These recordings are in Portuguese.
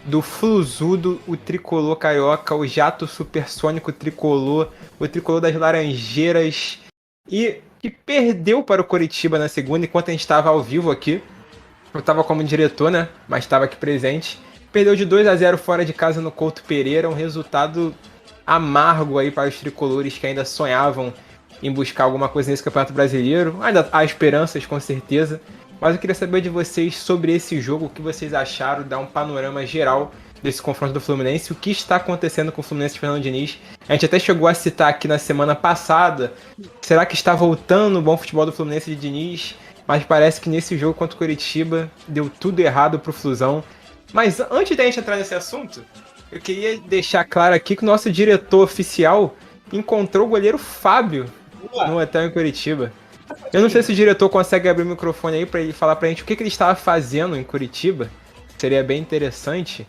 do Fluzudo, o tricolor carioca, o jato supersônico tricolor, o tricolor das Laranjeiras, e que perdeu para o Coritiba na segunda, enquanto a gente estava ao vivo aqui. Eu estava como diretor, né? Mas estava aqui presente. Perdeu de 2-0 fora de casa no Couto Pereira, um resultado amargo aí para os tricolores que ainda sonhavam em buscar alguma coisa nesse Campeonato Brasileiro. Ainda há esperanças, com certeza. Mas eu queria saber de vocês sobre esse jogo, o que vocês acharam, dar um panorama geral desse confronto do Fluminense, o que está acontecendo com o Fluminense de Fernando Diniz. A gente até chegou a citar aqui na semana passada, será que está voltando o bom futebol do Fluminense de Diniz? Mas parece que nesse jogo contra o Coritiba deu tudo errado pro Flusão. Mas antes da gente entrar nesse assunto, eu queria deixar claro aqui que o nosso diretor oficial encontrou o goleiro Fábio no hotel em Curitiba. Eu não sei se o diretor consegue abrir o microfone aí pra ele falar pra gente o que ele estava fazendo em Curitiba. Seria bem interessante.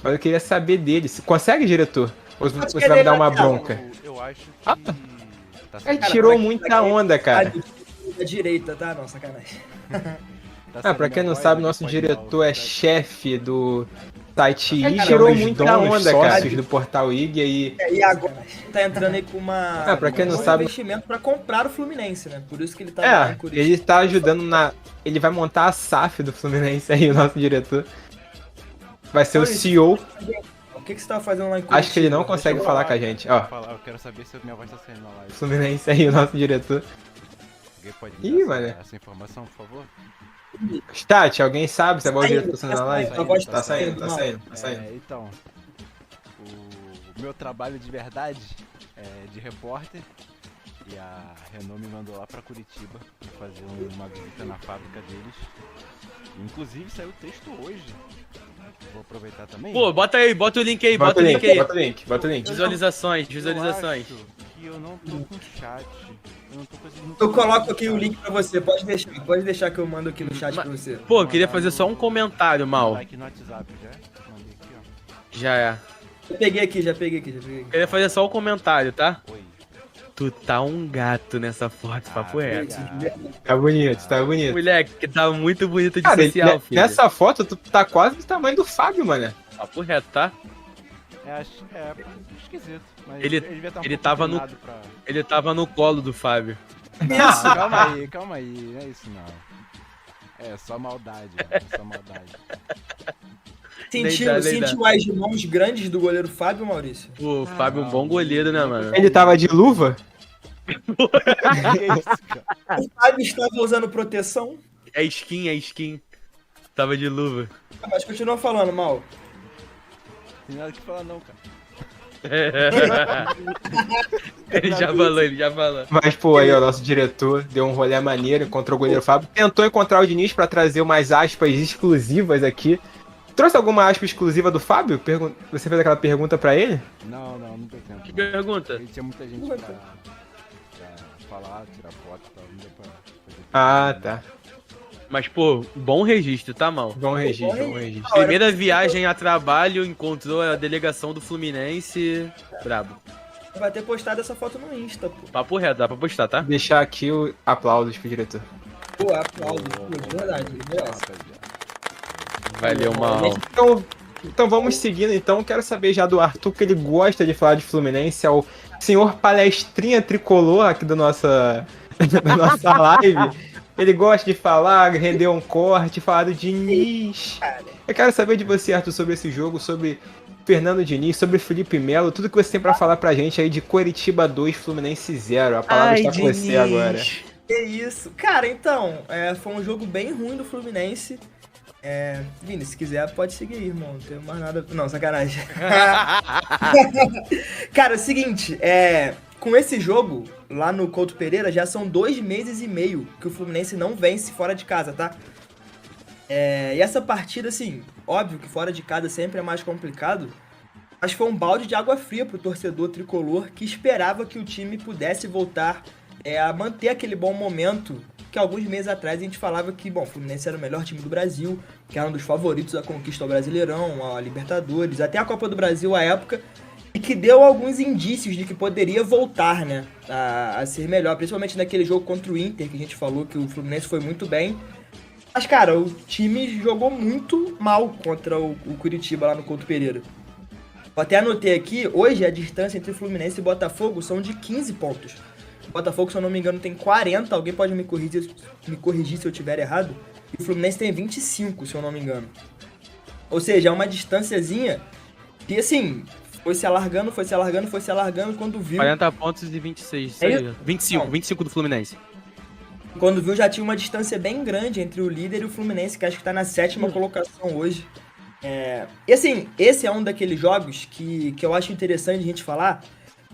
Mas eu queria saber dele. Consegue, diretor? Ou você vai me dar uma bronca? Eu acho que... Ele tirou muita onda, cara. Da direita, tá? Não, sacanagem. Pra quem não sabe, nosso diretor é chefe do site IG, tirou muita onda, cara, do portal IG aí. E agora tá entrando aí com uma pra quem não sabe, investimento pra comprar o Fluminense, né? Por isso que ele tá lá em Curitiba. Ele tá ajudando ele vai montar a SAF do Fluminense aí, o nosso diretor. Vai ser o CEO. O que você tava fazendo lá em Curitiba? Acho que ele não consegue falar com a gente, ó. Eu quero saber se minha voz tá saindo na live. Fluminense aí, o nosso diretor. Alguém pode me dar essa informação, por favor? Chat, alguém sabe se a voz dele tá saindo na live? Tá saindo. Então, o meu trabalho de verdade é de repórter e a Renault me mandou lá pra Curitiba pra fazer uma visita na fábrica deles. Inclusive saiu o texto hoje. Vou aproveitar também. Pô, bota o link aí, bota o link. Visualizações. Eu não tô com chat. Eu coloco aqui o link pra você, pode deixar que eu mando aqui no chat pra você. Pô, eu queria fazer só um comentário, Mal. Tá aqui no WhatsApp, já? Mandei aqui, ó. Já é. Já peguei aqui. Queria fazer só um comentário, tá? Oi. Tu tá um gato nessa foto, papo reto. Tá bonito. Moleque, tá muito bonito de cara, social, filho. Nessa foto, tu tá quase do tamanho do Fábio, mano. Papo reto, tá? É esquisito. Mas Ele tava no colo do Fábio. Isso. Calma aí. Não é isso, não. É só maldade, Sentiu as mãos grandes do goleiro Fábio, Maurício? Pô, o Fábio é um bom goleiro, né, mano? Ele tava de luva? O Fábio estava usando proteção? É skin. Tava de luva. Mas continua falando, Mal. Tem nada que falar não, cara. Ele já falou. Mas, pô, aí, ó, nosso diretor deu um rolê maneiro, encontrou o goleiro Fábio, tentou encontrar o Diniz pra trazer umas aspas exclusivas aqui. Trouxe alguma aspa exclusiva do Fábio? Você fez aquela pergunta pra ele? Não deu tempo. Que pergunta? Ele tinha muita gente pra falar, tirar foto e tal, não deu pra fazer. Ah, tá. Mas, pô, bom registro, tá, Mal? Bom registro. Primeira viagem a trabalho, encontrou a delegação do Fluminense. Brabo. Vai ter postado essa foto no Insta, pô. Papo reto, dá pra postar, tá? Deixar aqui o aplausos pro diretor. Pô, aplauso, de verdade. Valeu, Mal. Então vamos seguindo, então. Quero saber já do Arthur, que ele gosta de falar de Fluminense, é o senhor palestrinha tricolor aqui da nossa live. Ele gosta de falar, render um corte, falar do Diniz. Eu quero saber de você, Arthur, sobre esse jogo, sobre Fernando Diniz, sobre Felipe Melo, tudo que você tem pra falar pra gente aí de Coritiba 2, Fluminense 0. A palavra está com você agora. Que isso. Cara, então, foi um jogo bem ruim do Fluminense. Vini, se quiser pode seguir, irmão. Não tenho mais nada... Não, sacanagem. Cara, é o seguinte, com esse jogo, lá no Couto Pereira, já são 2 meses e meio que o Fluminense não vence fora de casa, tá? E essa partida, assim, óbvio que fora de casa sempre é mais complicado, mas foi um balde de água fria pro torcedor tricolor que esperava que o time pudesse voltar a manter aquele bom momento que alguns meses atrás a gente falava que, bom, o Fluminense era o melhor time do Brasil, que era um dos favoritos à conquista ao Brasileirão, à Libertadores, até a Copa do Brasil à época, e que deu alguns indícios de que poderia voltar, né, a ser melhor, principalmente naquele jogo contra o Inter, que a gente falou que o Fluminense foi muito bem, Mas, cara, o time jogou muito mal contra o Curitiba lá no Couto Pereira. Eu até anotei aqui, hoje a distância entre Fluminense e Botafogo são de 15 pontos. O Botafogo, se eu não me engano, tem 40, alguém pode me corrigir se eu tiver errado. E o Fluminense tem 25, se eu não me engano. Ou seja, é uma distânciazinha que, assim, foi se alargando, quando viu... 40 pontos e 26, isso aí. 25 do Fluminense. Quando viu, já tinha uma distância bem grande entre o líder e o Fluminense, que acho que tá na 7ª colocação hoje. E assim, esse é um daqueles jogos que eu acho interessante a gente falar,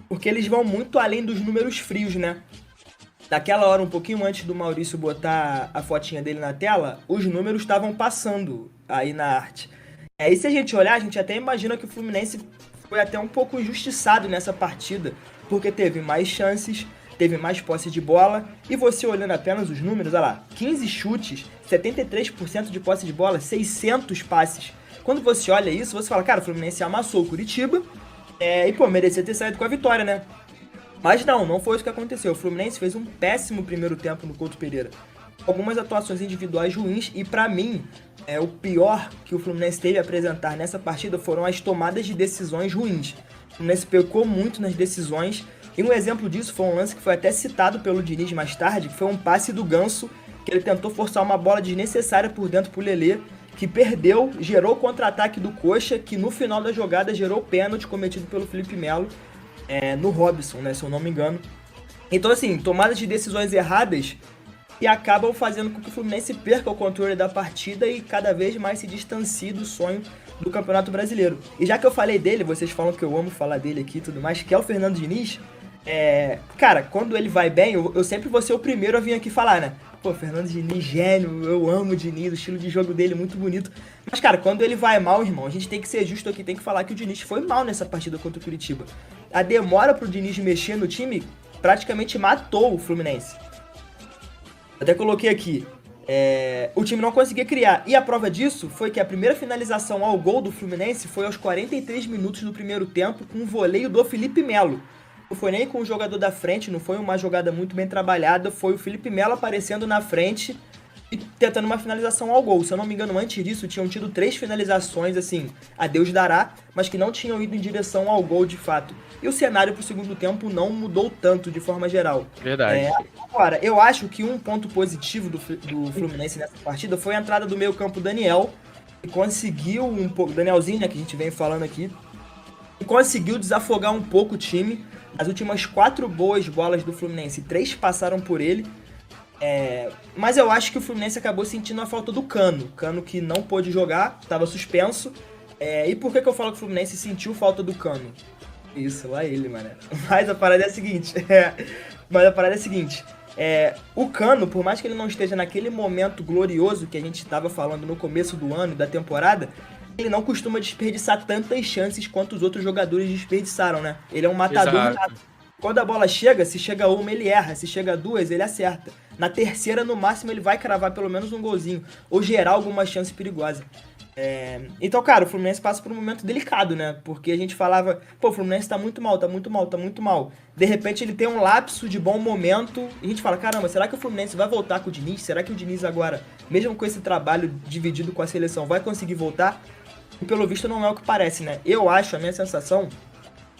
porque eles vão muito além dos números frios, né? Daquela hora, um pouquinho antes do Maurício botar a fotinha dele na tela, os números estavam passando aí na arte. E se a gente olhar, a gente até imagina que o Fluminense foi até um pouco injustiçado nessa partida, porque teve mais chances, teve mais posse de bola, e você olhando apenas os números, olha lá, 15 chutes, 73% de posse de bola, 600 passes. Quando você olha isso, você fala, cara, o Fluminense amassou o Curitiba, e pô, merecia ter saído com a vitória, né? Mas não foi isso que aconteceu. O Fluminense fez um péssimo primeiro tempo no Couto Pereira. Algumas atuações individuais ruins, e pra mim, o pior que o Fluminense teve a apresentar nessa partida foram as tomadas de decisões ruins. O Fluminense pecou muito nas decisões, e um exemplo disso foi um lance que foi até citado pelo Diniz mais tarde, que foi um passe do Ganso, que ele tentou forçar uma bola desnecessária por dentro pro Lelê, que perdeu, gerou o contra-ataque do Coxa, que no final da jogada gerou o pênalti cometido pelo Felipe Melo, no Robson, né, se eu não me engano. Então, assim, tomadas de decisões erradas e acabam fazendo com que o Fluminense perca o controle da partida e cada vez mais se distancie do sonho do Campeonato Brasileiro. E já que eu falei dele, vocês falam que eu amo falar dele aqui e tudo mais, que é o Fernando Diniz, cara, quando ele vai bem, eu sempre vou ser o primeiro a vir aqui falar, né? Pô, Fernando Diniz, gênio, eu amo o Diniz, o estilo de jogo dele é muito bonito. Mas, cara, quando ele vai mal, irmão, a gente tem que ser justo aqui, tem que falar que o Diniz foi mal nessa partida contra o Curitiba. A demora pro Diniz mexer no time praticamente matou o Fluminense. Até coloquei aqui, o time não conseguia criar. E a prova disso foi que a primeira finalização ao gol do Fluminense foi aos 43 minutos do primeiro tempo, com um voleio do Felipe Melo. Não foi nem com o jogador da frente, não foi uma jogada muito bem trabalhada, foi o Felipe Melo aparecendo na frente e tentando uma finalização ao gol. Se eu não me engano, antes disso, tinham tido 3 finalizações, assim, a Deus dará, mas que não tinham ido em direção ao gol de fato. E o cenário pro segundo tempo não mudou tanto, de forma geral. Verdade. Agora, eu acho que um ponto positivo do Fluminense nessa partida foi a entrada do meio-campo Daniel, que conseguiu um pouco, Danielzinho, né, que a gente vem falando aqui, e conseguiu desafogar um pouco o time. As últimas 4 boas bolas do Fluminense, 3 passaram por ele. Mas eu acho que o Fluminense acabou sentindo a falta do Cano. Cano que não pôde jogar, estava suspenso. E por que eu falo que o Fluminense sentiu falta do Cano? Isso, lá ele, mano. Mas a parada é a seguinte. O Cano, por mais que ele não esteja naquele momento glorioso que a gente estava falando no começo do ano, da temporada, ele não costuma desperdiçar tantas chances quanto os outros jogadores desperdiçaram, né? Ele é um matador nato. Quando a bola chega, se chega uma, ele erra. Se chega 2, ele acerta. Na terceira, no máximo, ele vai cravar pelo menos um golzinho. Ou gerar alguma chance perigosa. Então, cara, o Fluminense passa por um momento delicado, né? Porque a gente falava, pô, o Fluminense tá muito mal. De repente, ele tem um lapso de bom momento. E a gente fala, caramba, será que o Fluminense vai voltar com o Diniz? Será que o Diniz agora, mesmo com esse trabalho dividido com a seleção, vai conseguir voltar? E pelo visto não é o que parece, né? Eu acho, a minha sensação,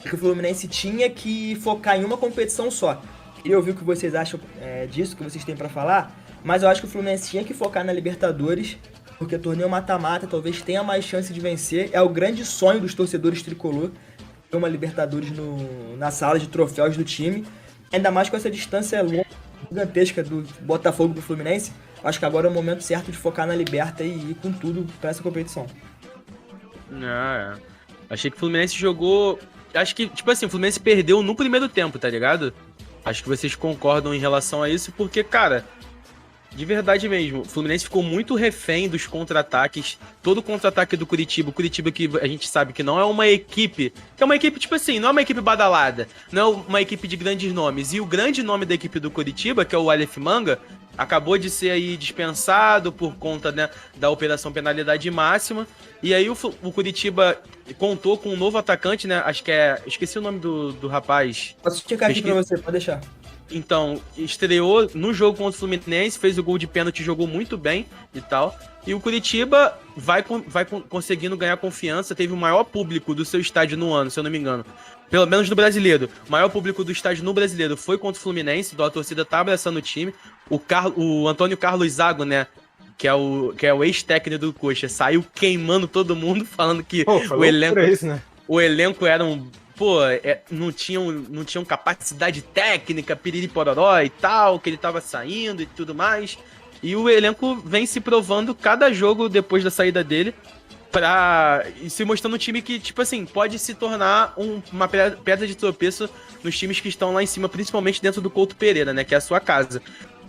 é que o Fluminense tinha que focar em uma competição só. Queria ouvir o que vocês acham disso, que vocês têm pra falar, mas eu acho que o Fluminense tinha que focar na Libertadores, porque torneio mata-mata talvez tenha mais chance de vencer. É o grande sonho dos torcedores tricolor, ter uma Libertadores na sala de troféus do time, ainda mais com essa distância longa, gigantesca do Botafogo pro Fluminense. Acho que agora é o momento certo de focar na Liberta e ir com tudo pra essa competição. Achei que o Fluminense jogou... Acho que, tipo assim, o Fluminense perdeu no primeiro tempo, tá ligado? Acho que vocês concordam em relação a isso, porque, cara, de verdade mesmo, o Fluminense ficou muito refém dos contra-ataques. Todo o contra-ataque do Curitiba, o Curitiba que a gente sabe que não é uma equipe, que é uma equipe, tipo assim, não é uma equipe badalada, não é uma equipe de grandes nomes. E o grande nome da equipe do Curitiba, que é o Aleph Manga, acabou de ser aí dispensado por conta, né, da operação penalidade máxima. E aí o Curitiba contou com um novo atacante, né? Acho que esqueci o nome do rapaz. Posso checar aqui pra você, pode deixar. Então, estreou no jogo contra o Fluminense, fez o gol de pênalti, jogou muito bem e tal. E o Curitiba vai conseguindo ganhar confiança. Teve o maior público do seu estádio no ano, se eu não me engano. Pelo menos no Brasileiro. O maior público do estádio no Brasileiro foi contra o Fluminense, então a torcida tá abraçando o time. O Antônio Carlos Zago, né, que é o ex-técnico do Coxa, saiu queimando todo mundo, falando que o elenco... Isso, né? O elenco era um... Pô, não tinham capacidade técnica, piriri pororó e tal, que ele tava saindo e tudo mais. E o elenco vem se provando cada jogo depois da saída dele e se mostrando um time que, tipo assim, pode se tornar uma pedra de tropeço nos times que estão lá em cima, principalmente dentro do Couto Pereira, né, que é a sua casa.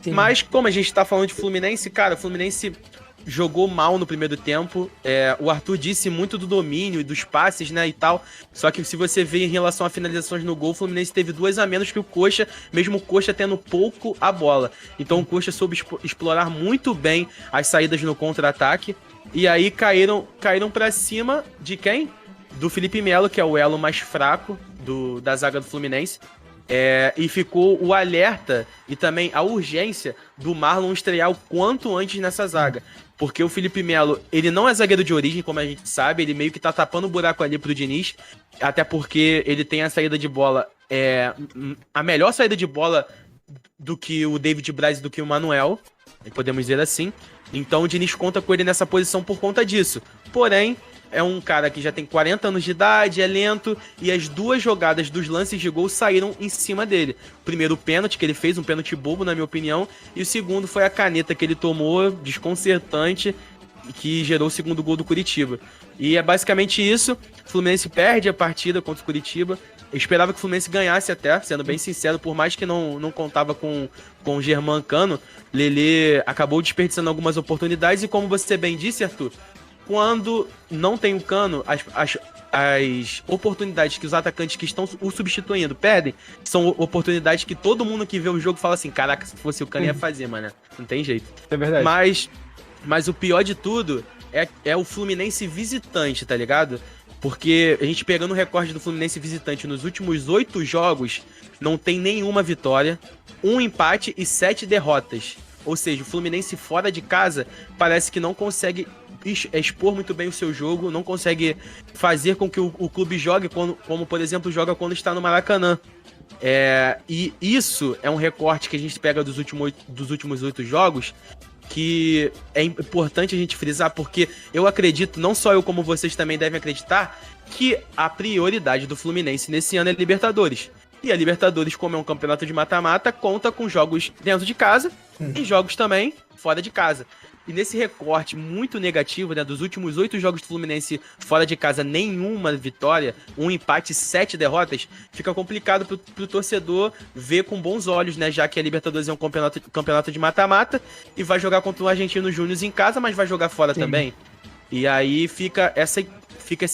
Sim. Mas como a gente tá falando de Fluminense, cara, o Fluminense jogou mal no primeiro tempo. O Arthur disse muito do domínio e dos passes, né, e tal. Só que se você vê em relação a finalizações no gol, o Fluminense teve 2 a menos que o Coxa, mesmo o Coxa tendo pouco a bola. Então o Coxa soube explorar muito bem as saídas no contra-ataque. E aí caíram pra cima de quem? Do Felipe Melo, que é o elo mais fraco da zaga do Fluminense. E ficou o alerta e também a urgência do Marlon estrear o quanto antes nessa zaga. Porque o Felipe Melo, ele não é zagueiro de origem, como a gente sabe, ele meio que tá tapando o buraco ali pro Diniz, até porque ele tem a saída de bola, a melhor saída de bola do que o David Braz, do que o Manuel, podemos dizer assim. Então o Diniz conta com ele nessa posição por conta disso. Porém, é um cara que já tem 40 anos de idade, é lento, e as 2 jogadas dos lances de gol saíram em cima dele. O primeiro, o pênalti que ele fez, um pênalti bobo, na minha opinião, e o segundo foi a caneta que ele tomou, desconcertante, que gerou o segundo gol do Curitiba. E é basicamente isso. O Fluminense perde a partida contra o Curitiba. Eu esperava que o Fluminense ganhasse até, sendo bem sincero, por mais que não contava com o Germán Cano, Lelê acabou desperdiçando algumas oportunidades, e como você bem disse, Arthur, quando não tem o Cano, as oportunidades que os atacantes que estão o substituindo perdem, são oportunidades que todo mundo que vê o jogo fala assim, caraca, se fosse o Cano ia fazer, mano. Não tem jeito. É verdade. Mas o pior de tudo é o Fluminense visitante, tá ligado? Porque a gente pegando o recorde do Fluminense visitante nos últimos 8 jogos, não tem nenhuma vitória, 1 empate e 7 derrotas. Ou seja, o Fluminense fora de casa parece que não consegue expor muito bem o seu jogo, não consegue fazer com que o clube jogue como, por exemplo, joga quando está no Maracanã. E isso é um recorte que a gente pega dos últimos 8 jogos, que é importante a gente frisar, porque eu acredito, não só eu como vocês também devem acreditar, que a prioridade do Fluminense nesse ano é Libertadores. E a Libertadores, como é um campeonato de mata-mata, conta com jogos dentro de casa e jogos também fora de casa. E nesse recorte muito negativo, né, dos últimos 8 jogos do Fluminense fora de casa, nenhuma vitória, 1 empate e 7 derrotas, fica complicado pro torcedor ver com bons olhos, né, já que a Libertadores é um campeonato de mata-mata e vai jogar contra o Argentino Júnior em casa, mas vai jogar fora também. E aí fica essa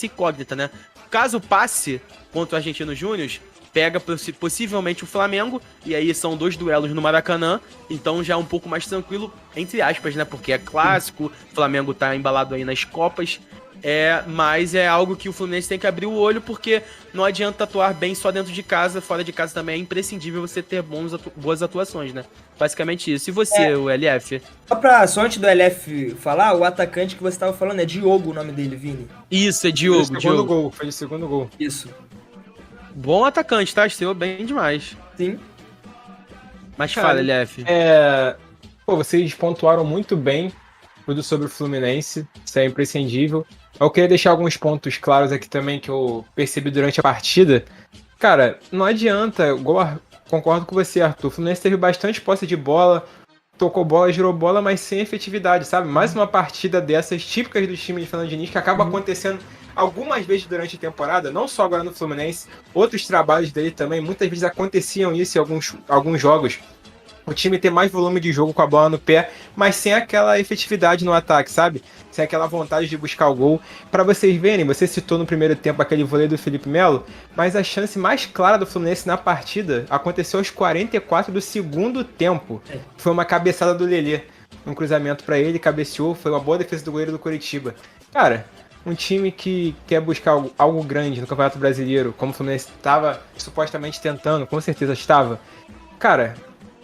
incógnita, né? Caso passe contra o Argentino Júnior, pega possivelmente o Flamengo, e aí são 2 duelos no Maracanã, então já é um pouco mais tranquilo, entre aspas, né, porque é clássico, o Flamengo tá embalado aí nas Copas, mas é algo que o Fluminense tem que abrir o olho, porque não adianta atuar bem só dentro de casa, fora de casa também é imprescindível você ter boas atuações, né, basicamente isso. E você, o LF? Só antes do LF falar, o atacante que você tava falando é Diogo, o nome dele, Vini. Isso, é Diogo. Foi o segundo gol. Isso. Bom atacante, tá? Estreou bem demais. Sim. Mas fala, LF. Vocês pontuaram muito bem tudo sobre o Fluminense. Isso é imprescindível. Eu queria deixar alguns pontos claros aqui também que eu percebi durante a partida. Cara, não adianta, concordo com você, Arthur. O Fluminense teve bastante posse de bola, tocou bola, girou bola, mas sem efetividade, sabe? Mais uma partida dessas típicas do time de Fernando Diniz que acaba acontecendo algumas vezes durante a temporada, não só agora no Fluminense, outros trabalhos dele também, muitas vezes aconteciam isso em alguns jogos. O time tem mais volume de jogo com a bola no pé, mas sem aquela efetividade no ataque, sabe? Sem aquela vontade de buscar o gol. Para vocês verem, você citou no primeiro tempo aquele vôlei do Felipe Melo, mas a chance mais clara do Fluminense na partida aconteceu aos 44 do segundo tempo. Foi uma cabeçada do Lelê, um cruzamento para ele, cabeceou, foi uma boa defesa do goleiro do Coritiba. Cara, um time que quer buscar algo grande no Campeonato Brasileiro, como o Fluminense estava supostamente tentando, com certeza estava, cara,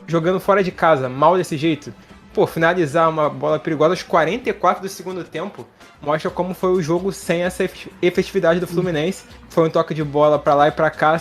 jogando fora de casa, mal desse jeito, pô, finalizar uma bola perigosa aos 44 do segundo tempo, mostra como foi o jogo sem essa efetividade do Fluminense. Foi um toque de bola pra lá e pra cá,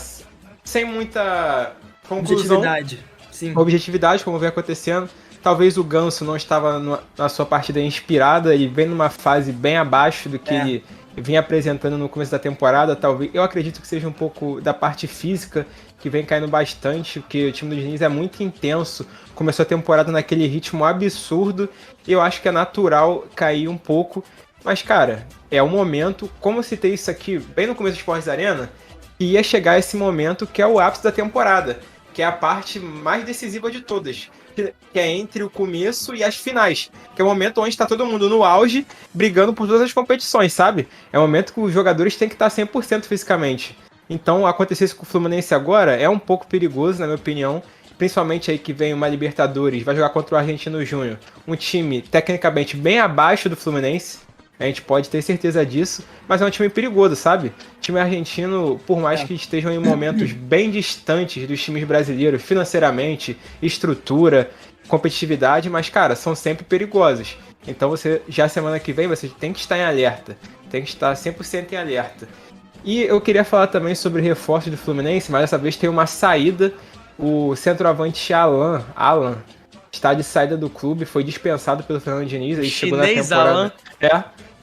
sem muita conclusão. Objetividade. Sim. Objetividade, como vem acontecendo. Talvez o Ganso não estava na sua partida inspirada, ele vem numa fase bem abaixo do que ele vinha apresentando no começo da temporada. Talvez, eu acredito que seja um pouco da parte física, que vem caindo bastante, porque o time do Diniz é muito intenso. Começou a temporada naquele ritmo absurdo, e eu acho que é natural cair um pouco. Mas, cara, é um momento, como eu citei isso aqui bem no começo do Esportes Arena, que ia chegar esse momento que é o ápice da temporada, que é a parte mais decisiva de todas, que é entre o começo e as finais, que é o momento onde está todo mundo no auge, brigando por todas as competições, sabe? É o momento que os jogadores têm que estar 100% fisicamente. Então, acontecer isso com o Fluminense agora é um pouco perigoso, na minha opinião, principalmente aí que vem uma Libertadores, vai jogar contra o Argentino Júnior, um time tecnicamente bem abaixo do Fluminense, a gente pode ter certeza disso, mas é um time perigoso, sabe? O time argentino, por mais que estejam em momentos bem distantes dos times brasileiros, financeiramente, estrutura, competitividade, mas, cara, são sempre perigosos. Então você, já semana que vem, você tem que estar em alerta, tem que estar 100% em alerta. E eu queria falar também sobre reforço do Fluminense, mas dessa vez tem uma saída, o centroavante Alan está de saída do clube, foi dispensado pelo Fernando Diniz, ele chegou na temporada... Alan.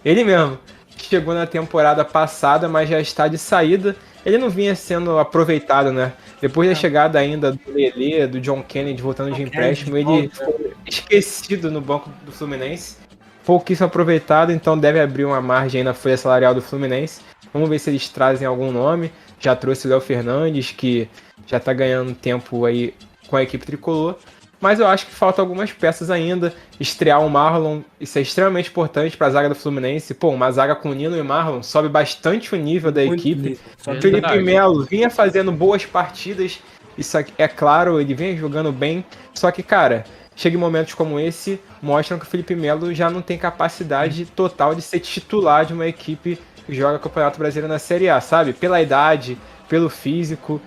Ele mesmo, chegou na temporada passada, mas já está de saída. Ele não vinha sendo aproveitado, né? Depois da chegada ainda do Lelê, do John Kennedy voltando de empréstimo, ele foi esquecido no banco do Fluminense. Pouquíssimo aproveitado, então deve abrir uma margem aí na folha salarial do Fluminense. Vamos ver se eles trazem algum nome. Já trouxe o Léo Fernandes, que já tá ganhando tempo aí com a equipe tricolor. Mas eu acho que faltam algumas peças ainda. Estrear o Marlon, isso é extremamente importante para a zaga do Fluminense. Pô, uma zaga com Nino e Marlon sobe bastante o nível da equipe. Felipe Melo vinha fazendo boas partidas, isso aqui, é claro, ele vinha jogando bem. Só que, cara, chega em momentos como esse, mostram que o Felipe Melo já não tem capacidade total de ser titular de uma equipe que joga Campeonato Brasileiro na Série A, sabe? Pela idade, pelo físico,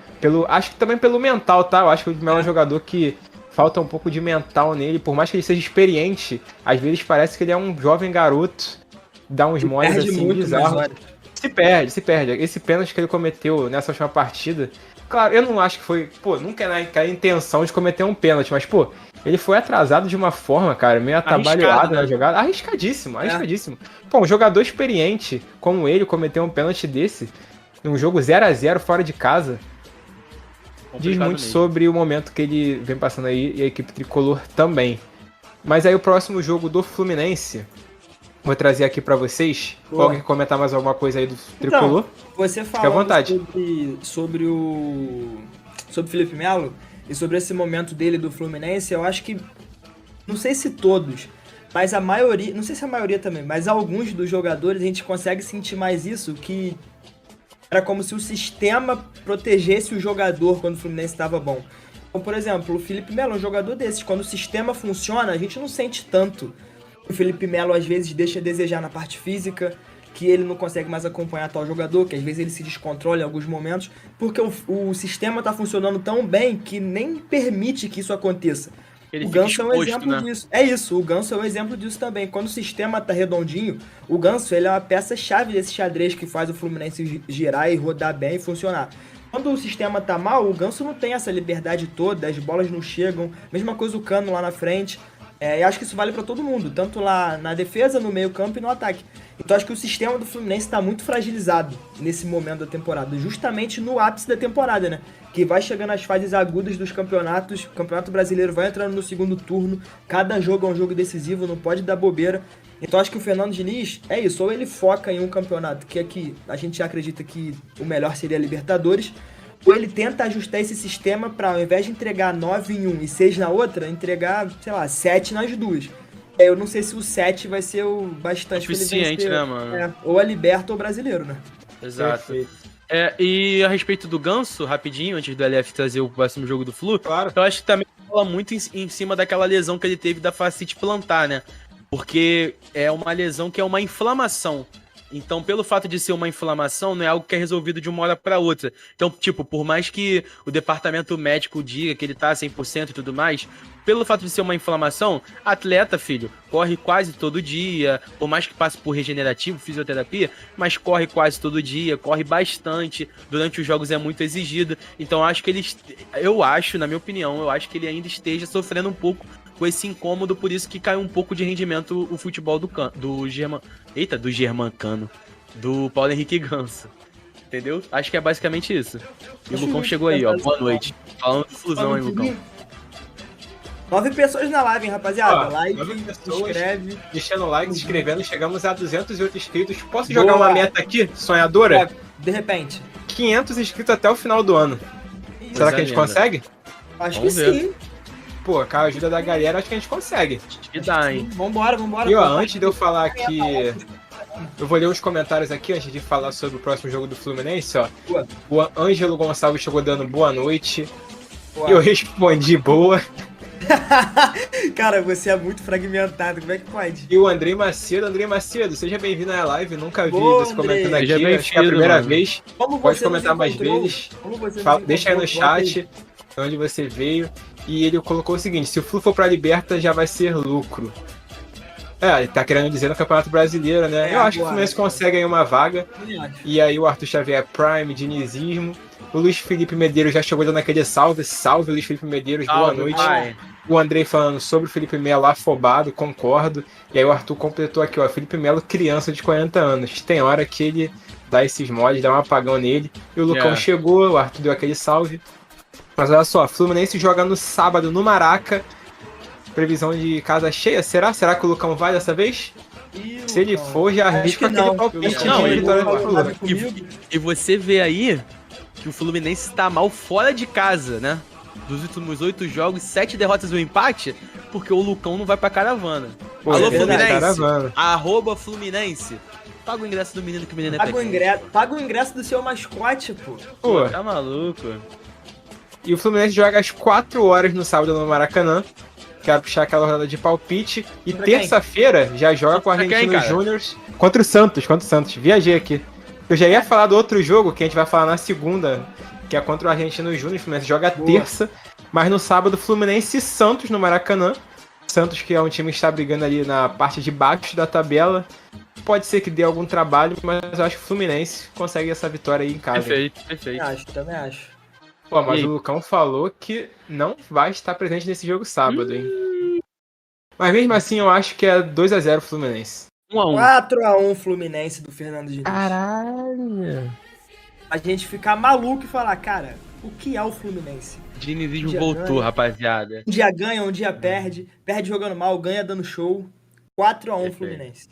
acho que também pelo mental, tá? Eu acho que o Felipe Melo é um jogador que falta um pouco de mental nele, por mais que ele seja experiente, às vezes parece que ele é um jovem garoto, dá uns moles assim bizarros. Se perde. Esse pênalti que ele cometeu nessa última partida, claro, eu não acho que foi, pô, nunca é a intenção de cometer um pênalti, mas, pô, ele foi atrasado de uma forma, cara, meio atabalhoado na jogada, arriscadíssimo. Pô, um jogador experiente como ele cometer um pênalti desse, num jogo 0-0 fora de casa, diz muito sobre o momento que ele vem passando aí e a equipe tricolor também. Mas aí o próximo jogo do Fluminense, vou trazer aqui pra vocês. Alguém quer comentar mais alguma coisa aí do tricolor? Então, você falou fica à vontade. sobre o Felipe Melo e sobre esse momento dele do Fluminense, eu acho que, não sei se todos, mas a maioria, não sei se a maioria também, mas alguns dos jogadores a gente consegue sentir mais isso, que era como se o sistema protegesse o jogador quando o Fluminense estava bom. Então, por exemplo, o Felipe Melo é um jogador desses. Quando o sistema funciona, a gente não sente tanto. O Felipe Melo, às vezes, deixa a desejar na parte física, que ele não consegue mais acompanhar tal jogador, que às vezes ele se descontrola em alguns momentos, porque o sistema está funcionando tão bem que nem permite que isso aconteça. Ele o Ganso é um exposto, exemplo né? disso. É isso, o Ganso é um exemplo disso também. Quando o sistema tá redondinho, o Ganso ele é uma peça-chave desse xadrez que faz o Fluminense girar e rodar bem e funcionar. Quando o sistema tá mal, o Ganso não tem essa liberdade toda, as bolas não chegam. Mesma coisa o Cano lá na frente. E acho que isso vale pra todo mundo, tanto lá na defesa, no meio campo e no ataque. Então acho que o sistema do Fluminense tá muito fragilizado nesse momento da temporada, justamente no ápice da temporada, né? Que vai chegando às fases agudas dos campeonatos, o Campeonato Brasileiro vai entrando no segundo turno, cada jogo é um jogo decisivo, não pode dar bobeira. Então acho que o Fernando Diniz é isso, ou ele foca em um campeonato que aqui a gente já acredita que o melhor seria a Libertadores, ou ele tenta ajustar esse sistema para, ao invés de entregar 9 em um e 6 na outra, entregar, sei lá, 7 nas duas. Eu não sei se o 7 vai ser o bastante suficiente, né, mano? Ou a Liberta ou o Brasileiro, né? Exato. E a respeito do Ganso, rapidinho, antes do LF trazer o próximo jogo do Flu, Claro. eu acho que também fala muito em cima daquela lesão que ele teve da fascite plantar, né? Porque é uma lesão que é uma inflamação. Então, pelo fato de ser uma inflamação, não é algo que é resolvido de uma hora para outra. Então, tipo, por mais que o departamento médico diga que ele tá 100% e tudo mais, pelo fato de ser uma inflamação, atleta, filho, corre quase todo dia, por mais que passe por regenerativo, fisioterapia, mas corre quase todo dia, corre bastante, durante os jogos é muito exigido. Então, eu acho, na minha opinião, eu acho que ele ainda esteja sofrendo um pouco com esse incômodo, por isso que caiu um pouco de rendimento o futebol do Germancano, do Paulo Henrique Ganso. Entendeu? Acho que é basicamente isso. E o Lucão chegou aí, ó. Boa noite. Falando de fusão aí, Lucão. 9 pessoas na live, hein, rapaziada. Ó, Like, 9 pessoas. se inscreve. Deixando o like, se inscrevendo, chegamos a 208 inscritos. Posso Boa. jogar uma meta aqui, sonhadora? É, de repente. 500 inscritos até o final do ano. Será que a gente linda. consegue? Acho Vamos que ver. sim. Pô, com a ajuda da galera, acho que a gente consegue. Que dá, hein? Vambora. E ó, antes de eu falar que... Eu vou ler os comentários aqui antes de falar sobre o próximo jogo do Fluminense, ó. Boa. O Ângelo Gonçalves chegou dando boa noite. Boa. Eu respondi boa. Cara, você é muito fragmentado, como é que pode? E o Andrei Macedo, seja bem-vindo à live. Nunca vi Boa, você comentando Andrei. aqui. Seja Acho que é a bem-vindo, primeira mano. vez. Como Pode você comentar nos mais encontrou? vezes. Como você nos Deixa aí no encontrou? Bota aí. chat onde você veio. E ele colocou o seguinte: se o Flu for pra Liberta, já vai ser lucro. Ele tá querendo dizer no Campeonato Brasileiro, né? É, Eu acho que o agora, Fluminense consegue aí uma vaga. Também acho. E aí o Arthur Xavier Prime, dinizismo. O Luiz Felipe Medeiros já chegou dando aquele salve. Salve, Luiz Felipe Medeiros, boa Salve, noite. pai. O Andrei falando sobre o Felipe Melo afobado, concordo. E aí o Arthur completou aqui, ó, Felipe Melo criança de 40 anos. Tem hora que ele dá esses mods, dá um apagão nele. E o Lucão chegou, o Arthur deu aquele salve. Mas olha só, Fluminense joga no sábado no Maraca. Previsão de casa cheia, será? Será que o Lucão vai dessa vez? Se ele for, já arrisca que aquele não. palpite Não, de ele vitória do falou Flu. nada comigo. E você vê aí que o Fluminense tá mal fora de casa, né? Dos últimos 8 jogos, 7 derrotas e um empate, porque o Lucão não vai pra caravana. Pô, Alô, é verdade, Fluminense. caravana. @Fluminense. Paga o ingresso do menino, que o menino é pequeno. Paga o ingresso do seu mascote, pô. Pô, Tá maluco? e o Fluminense joga às 4 horas no sábado no Maracanã. Quero puxar aquela rodada de palpite. E Contra quem? terça-feira já joga com o Contra quem, Argentinos cara? Júniors contra o Santos. Viajei aqui. Eu já ia falar do outro jogo que a gente vai falar na segunda, que é contra o Argentinos Júniors. O Fluminense joga Boa. terça, mas no sábado Fluminense e Santos no Maracanã. Santos, que é um time que está brigando ali na parte de baixo da tabela. Pode ser que dê algum trabalho, mas eu acho que o Fluminense consegue essa vitória aí em casa. Perfeito. Também acho. Pô, mas E aí? o Lucão falou que não vai estar presente nesse jogo sábado, hein? Mas mesmo assim, eu acho que é 2-0 Fluminense. 1-1. 4x1 Fluminense do Fernando Diniz. Caralho! A gente ficar maluco e falar, cara, o que é o Fluminense? Dinizismo Já voltou, ganha. rapaziada. Um dia ganha, um dia perde. Perde jogando mal, ganha dando show. 4x1 Perfeito. Fluminense.